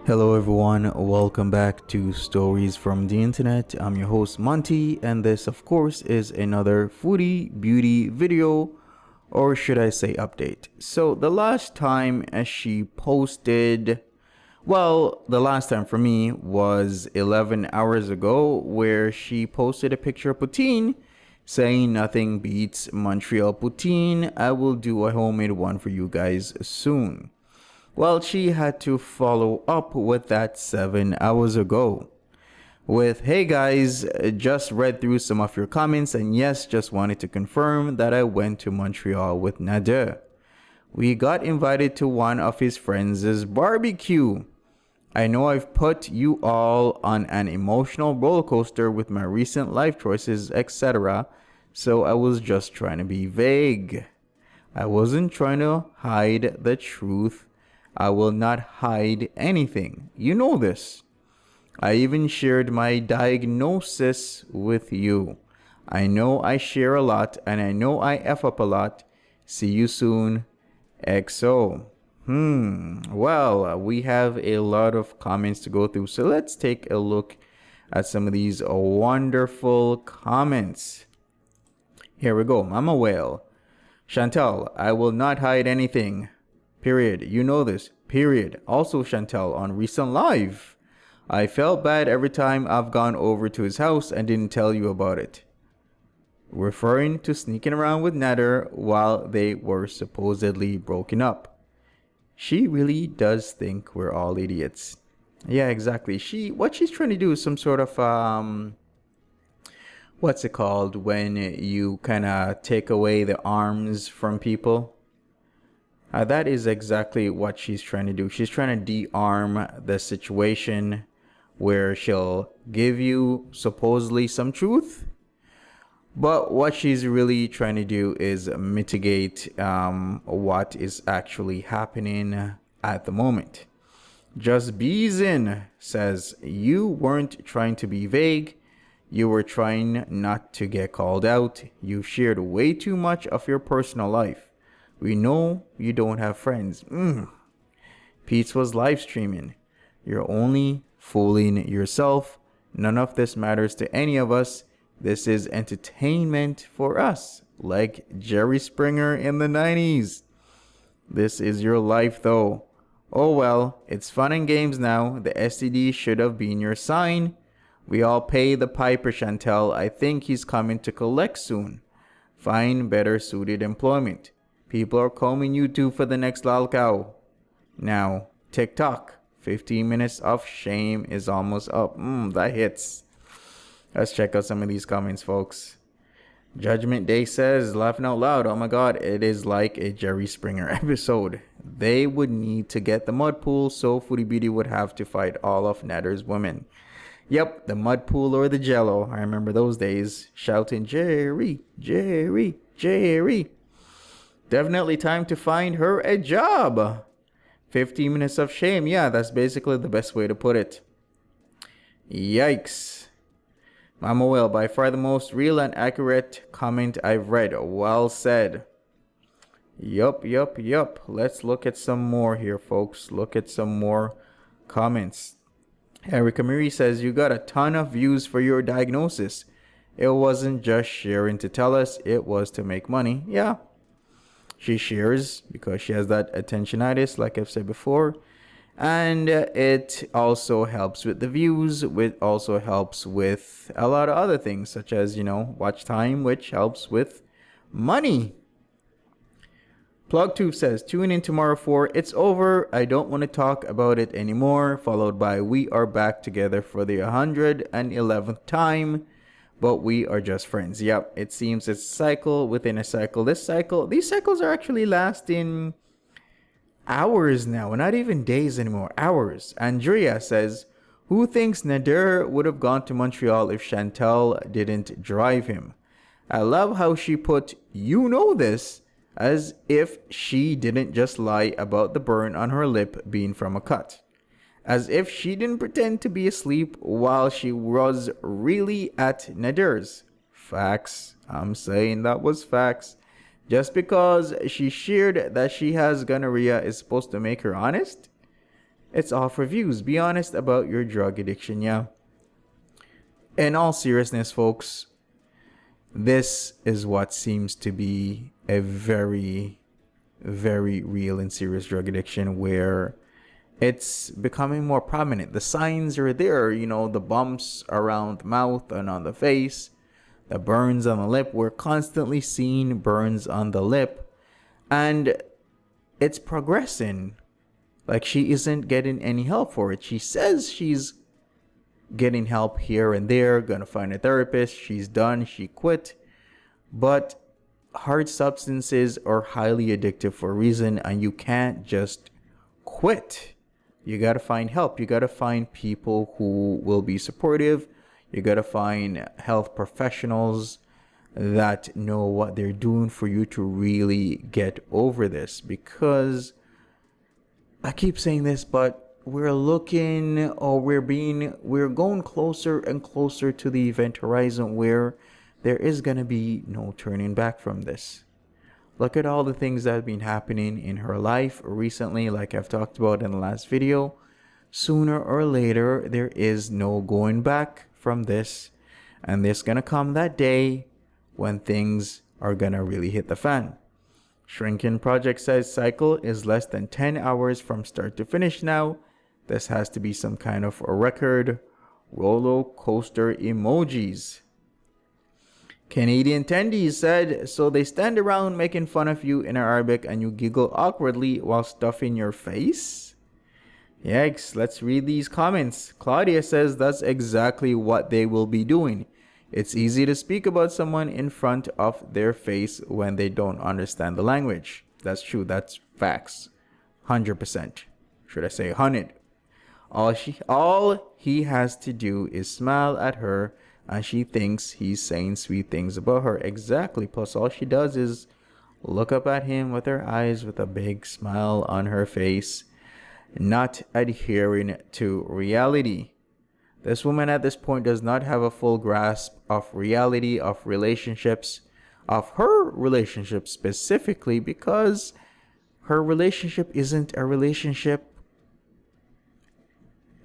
Hello everyone, welcome back to Stories from the Internet. I'm your host Monty, and this of course is another Foodie Beauty video, or should I say update. So the last time she posted, the last time for me was 11 hours ago, where she posted a picture of poutine saying nothing beats Montreal poutine. I will do a homemade one for you guys soon. Well, she had to follow up with that 7 hours ago with, "Hey guys, just read through some of your comments and yes, just wanted to confirm that I went to Montreal with Nader. We got invited to one of his friends' barbecue. I know I've put you all on an emotional roller coaster with my recent life choices, etc. So I was just trying to be vague. I wasn't trying to hide the truth. I will not hide anything. You know this. I even shared my diagnosis with you. I know I share a lot and I know I F up a lot. See you soon. XO." Well, we have a lot of comments to go through. So let's take a look at some of these wonderful comments. Here we go. Mama Whale. "Chantal, I will not hide anything. Period. You know this. Period. Also, Chantal, on recent live, I felt bad every time I've gone over to his house and didn't tell you about it." Referring to sneaking around with Nader while they were supposedly broken up. She really does think we're all idiots. Yeah, exactly. What she's trying to do is some sort of what's it called when you kind of take away the arms from people? That is exactly what she's trying to do. She's trying to de-arm the situation where she'll give you supposedly some truth, but what she's really trying to do is mitigate what is actually happening at the moment. Just Beezin says, "You weren't trying to be vague. You were trying not to get called out. You shared way too much of your personal life. We know you don't have friends." Pete's was live streaming. "You're only fooling yourself. None of this matters to any of us. This is entertainment for us, like Jerry Springer in the 90s. This is your life though. Oh well, it's fun and games now. The STD should have been your sign. We all pay the piper, Chantel. I think he's coming to collect soon. Find better suited employment. People are combing YouTube for the next lalcow. Now, TikTok. 15 minutes of shame is almost up." That hits. Let's check out some of these comments, folks. Judgment Day says, laughing out loud, "Oh my god, it is like a Jerry Springer episode. They would need to get the mud pool, so Foodie Beauty would have to fight all of Nader's women." Yep, the mud pool or the jello. I remember those days. Shouting, "Jerry, Jerry, Jerry." Definitely time to find her a job. 15 minutes of shame. Yeah, that's basically the best way to put it. Yikes. Mama Will, by far the most real and accurate comment I've read. Well said. Yup. Let's look at some more here, folks. Look at some more comments. Erica Marie says, "You got a ton of views for your diagnosis. It wasn't just sharing to tell us, it was to make money." Yeah. She shares because she has that attentionitis, like I've said before. And it also helps with the views. It also helps with a lot of other things, such as, watch time, which helps with money. PlugTube says, "Tune in tomorrow for It's Over. I don't want to talk about it anymore." Followed by, "We are back together for the 111th time. But we are just friends." Yep, it seems it's a cycle within a cycle. These cycles are actually lasting hours now, not even days anymore, hours. Andrea says, "Who thinks Nader would have gone to Montreal if Chantal didn't drive him?" I love how she put "you know this" as if she didn't just lie about the burn on her lip being from a cut. As if she didn't pretend to be asleep while she was really at Nader's. Facts. I'm saying that was facts. Just because she shared that she has gonorrhea is supposed to make her honest? It's all for views. Be honest about your drug addiction, yeah. In all seriousness, folks, this is what seems to be a very, very real and serious drug addiction where it's becoming more prominent. The signs are there, the bumps around the mouth and on the face, the burns on the lip. We're constantly seeing burns on the lip, and it's progressing. Like, she isn't getting any help for it. She says she's getting help here and there, gonna find a therapist. She's done, she quit. But hard substances are highly addictive for a reason, and you can't just quit. You gotta find help. You gotta find people who will be supportive. You gotta find health professionals that know what they're doing for you to really get over this. Because I keep saying this, but we're going closer and closer to the event horizon where there is going to be no turning back from this. Look at all the things that have been happening in her life recently, like I've talked about in the last video. Sooner or later, there is no going back from this, and there's going to come that day when things are going to really hit the fan. Shrinking Project says cycle is less than 10 hours from start to finish now. This has to be some kind of a record. Roller coaster emojis. Canadian Tendies said, so they stand around making fun of you in Arabic and you giggle awkwardly while stuffing your face? Yikes, let's read these comments. Claudia says that's exactly what they will be doing. It's easy to speak about someone in front of their face when they don't understand the language. That's true. That's facts. 100%. Should I say 100? All he has to do is smile at her and she thinks he's saying sweet things about her. Exactly. Plus all she does is look up at him with her eyes with a big smile on her face, not adhering to reality. This woman at this point does not have a full grasp of reality, of relationships, of her relationship specifically, because her relationship isn't a relationship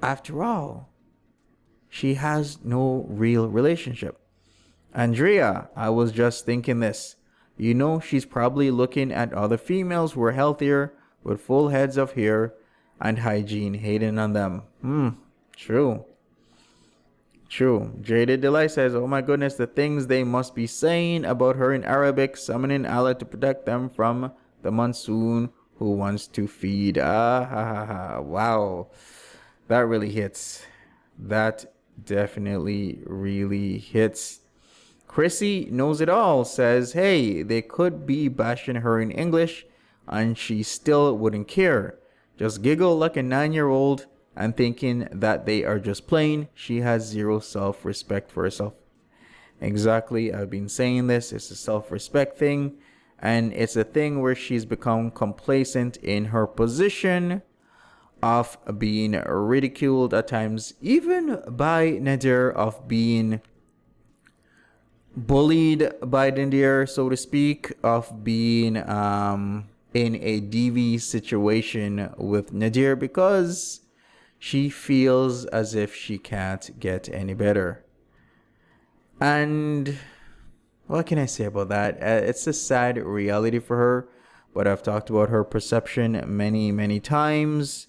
after all. She has no real relationship. Andrea, I was just thinking this. She's probably looking at other females who are healthier, with full heads of hair and hygiene, hating on them. True. Jaded Delight says, oh my goodness, the things they must be saying about her in Arabic, summoning Allah to protect them from the monsoon who wants to feed. Wow. That really hits. That definitely really hits. Chrissy Knows It All says, hey, they could be bashing her in English and she still wouldn't care. Just giggle like a 9-year-old and thinking that they are just playing. She has zero self-respect for herself. Exactly. I've been saying this. It's a self-respect thing. And it's a thing where she's become complacent in her position of being ridiculed at times, even by Nadir, of being bullied by Nadir, so to speak, of being in a DV situation with Nadir, because she feels as if she can't get any better. And what can I say about that? It's a sad reality for her, but I've talked about her perception many, many times.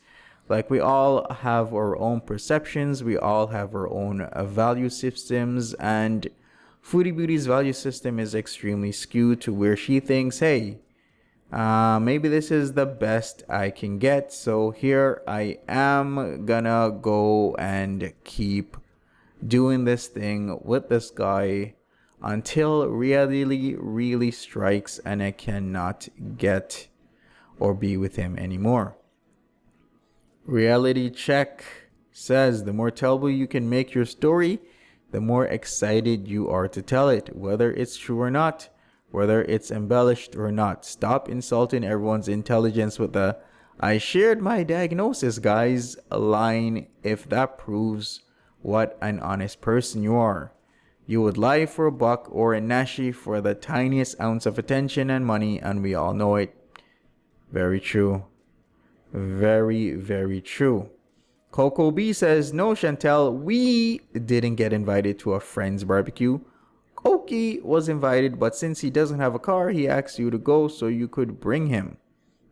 Like, we all have our own perceptions. We all have our own value systems. And Foodie Beauty's value system is extremely skewed to where she thinks, hey, maybe this is the best I can get. So here I am gonna go and keep doing this thing with this guy until reality really strikes and I cannot get or be with him anymore. Reality Check says, the more tellable you can make your story, the more excited you are to tell it, whether it's true or not, whether it's embellished or not. Stop insulting everyone's intelligence with the "I shared my diagnosis, guys" line if that proves what an honest person you are. You would lie for a buck or a nashi for the tiniest ounce of attention and money, and we all know it. Very true. Very, very true. Coco B says, no, Chantel, we didn't get invited to a friend's barbecue. Oki was invited, but since he doesn't have a car, he asked you to go so you could bring him.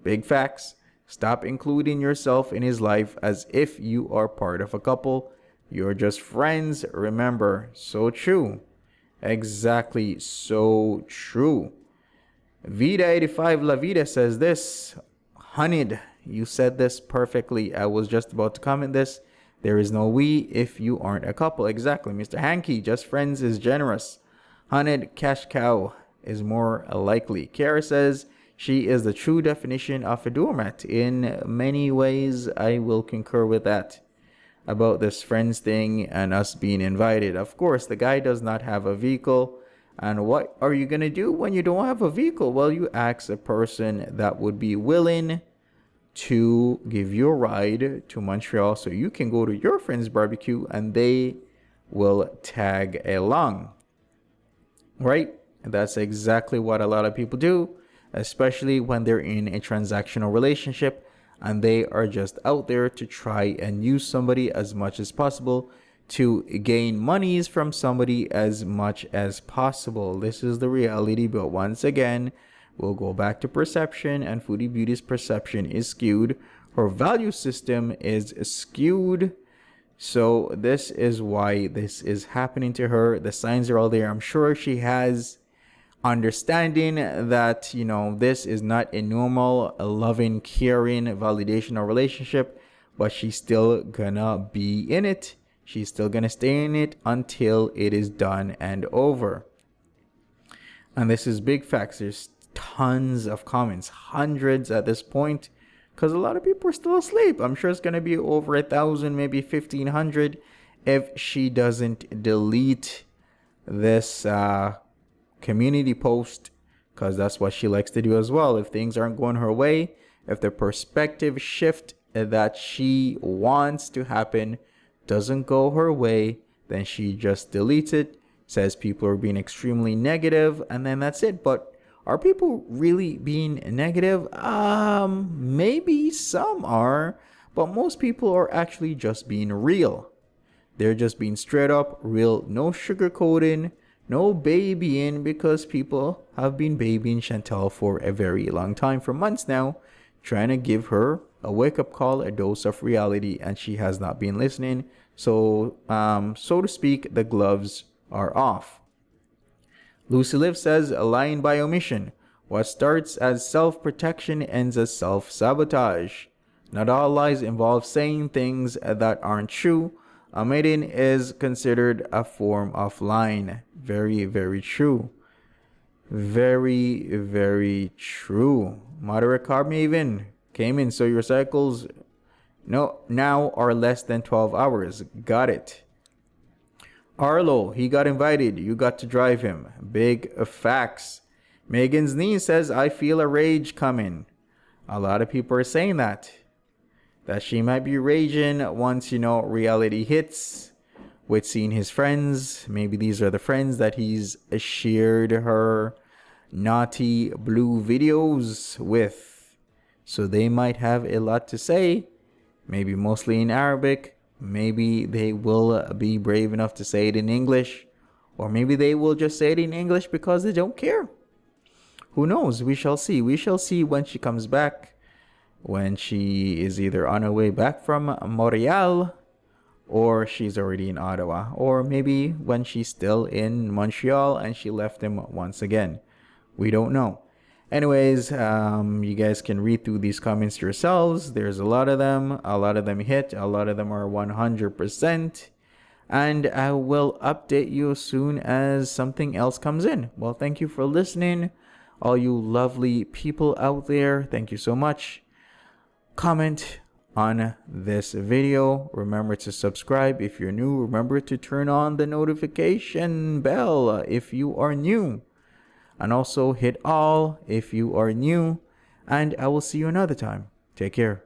Big facts. Stop including yourself in his life as if you are part of a couple. You're just friends, remember. So true. Exactly, so true. Vida85 La Vida says this. Honeyed, you said this perfectly. I was just about to comment this. There is no we if you aren't a couple. Exactly, Mr. Hanky. Just friends is generous. Honeyed cash cow is more likely. Kara says she is the true definition of a doormat. In many ways, I will concur with that. About this friends thing and us being invited. Of course, the guy does not have a vehicle. And what are you going to do when you don't have a vehicle? Well, you ask a person that would be willing to give you a ride to Montreal so you can go to your friend's barbecue and they will tag along. Right? That's exactly what a lot of people do, especially when they're in a transactional relationship and they are just out there to try and use somebody as much as possible to gain monies from somebody as much as possible. This is the reality, but once again, we'll go back to perception, and Foodie Beauty's perception is skewed. Her value system is skewed. So this is why this is happening to her. The signs are all there. I'm sure she has understanding that, you know, this is not a normal, loving, caring, validational relationship, but she's still gonna be in it. She's still gonna stay in it until it is done and over. And this is big facts. There's tons of comments, hundreds at this point, because a lot of people are still asleep. I'm sure it's gonna be over 1,000, maybe 1,500 if she doesn't delete this community post, because that's what she likes to do as well. If things aren't going her way, if the perspective shift that she wants to happen doesn't go her way, then she just deletes it, says people are being extremely negative, and then that's it. But are people really being negative? Maybe some are, but most people are actually just being real. They're just being straight up real, no sugarcoating, no babying, because people have been babying Chantel for a very long time, for months now, trying to give her a wake-up call, a dose of reality, and she has not been listening. So, so to speak, the gloves are off. Lucy Liv says, lying by omission. What starts as self-protection ends as self-sabotage. Not all lies involve saying things that aren't true. Omitting is considered a form of lying. Very, very true. Very, very true. Moderate carb even came in, so your cycles now are less than 12 hours. Got it. Arlo, he got invited. You got to drive him. Big facts. Megan's niece says, I feel a rage coming. A lot of people are saying that she might be raging once, you know, reality hits with seeing his friends. Maybe these are the friends that he's shared her naughty blue videos with. So they might have a lot to say, maybe mostly in Arabic. Maybe they will be brave enough to say it in English, or maybe they will just say it in English because they don't care. Who knows? We shall see. We shall see when she comes back, when she is either on her way back from Montreal, or she's already in Ottawa, or maybe when she's still in Montreal and she left him once again. We don't know. Anyways, you guys can read through these comments yourselves. There's a lot of them. A lot of them hit. A lot of them are 100%. And I will update you as soon as something else comes in. Well, thank you for listening. All you lovely people out there, thank you so much. Comment on this video. Remember to subscribe if you're new. Remember to turn on the notification bell if you are new. And also hit all if you are new. And I will see you another time. Take care.